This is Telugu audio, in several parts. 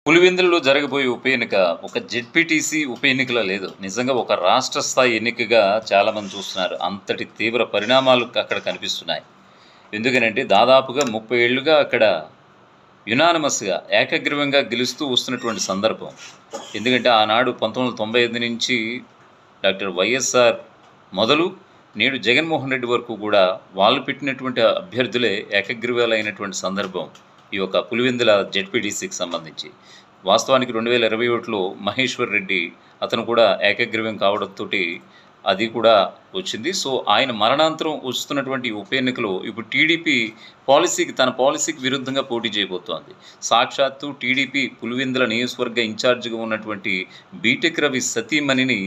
పులివెందులలో జరగబోయే ఉప ఎన్నిక ఒక జెడ్పీటీసీ ఉప ఎన్నికలా లేదు. నిజంగా ఒక రాష్ట్ర స్థాయి ఎన్నికగా చాలామంది చూస్తున్నారు. అంతటి తీవ్ర పరిణామాలు అక్కడ కనిపిస్తున్నాయి. ఎందుకనంటే దాదాపుగా 30 ఏళ్లుగా అక్కడ యునానిమస్‌గా ఏకగ్రీవంగా గెలుస్తూ వస్తున్నటువంటి సందర్భం. ఎందుకంటే ఆనాడు 1995 నుంచి డాక్టర్ వైఎస్ఆర్ మొదలు నేడు జగన్మోహన్ రెడ్డి వరకు కూడా వాళ్ళు పెట్టినటువంటి అభ్యర్థులే ఏకగ్రీవాలైనటువంటి సందర్భం. ఈ యొక్క పులివెందుల జెడ్పీటీసీకి సంబంధించి. వాస్తవానికి 2021లో మహేశ్వర్ రెడ్డి అతను కూడా ఏకగ్రీవం కావడంతోటి అది కూడా వచ్చింది. సో, ఆయన మరణాంతరం వస్తున్నటువంటి ఉప ఎన్నికలో ఇప్పుడు టీడీపీ తన పాలసీకి విరుద్ధంగా పోటీ చేయబోతోంది. సాక్షాత్తు టీడీపీ పులివెందుల నియోజకవర్గ ఇన్ఛార్జిగా ఉన్నటువంటి బీటెక్ రవి సతీమణిని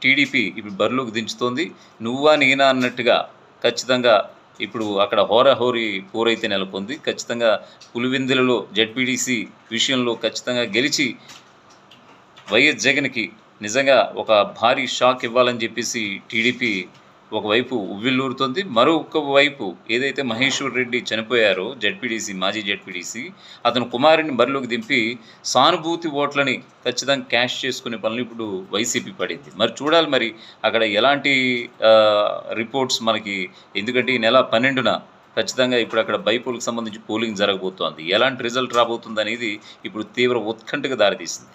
టీడీపీ ఇప్పుడు బరిలోకి దించుతోంది. నువ్వా నేనా అన్నట్టుగా ఖచ్చితంగా ఇప్పుడు అక్కడ హోరాహోరీ పోరైతే నెలకొంది. ఖచ్చితంగా పులివెందులలో జెడ్పీటీసీ విషయంలో ఖచ్చితంగా గెలిచి వైఎస్ జగన్‌కి నిజంగా ఒక భారీ షాక్ ఇవ్వాలని చెప్పేసి టీడీపీ ఒకవైపు ఉవ్విళ్ళూరుతోంది. మరొక వైపు ఏదైతే మహేశ్వర్ రెడ్డి చనిపోయారో మాజీ జెడ్పీటీసీ అతని కుమారుడిని బరిలోకి దింపి సానుభూతి ఓట్లని ఖచ్చితంగా క్యాష్ చేసుకునే పనులు ఇప్పుడు వైసీపీ పడింది. మరి చూడాలి మరి అక్కడ ఎలాంటి రిపోర్ట్స్ మనకి, ఎందుకంటే ఈ నెల 12న ఖచ్చితంగా ఇప్పుడు అక్కడ బైపోల్‌కి సంబంధించి పోలింగ్ జరగబోతోంది. ఎలాంటి రిజల్ట్ రాబోతుందనేది ఇప్పుడు తీవ్ర ఉత్కంఠకు దారితీసింది.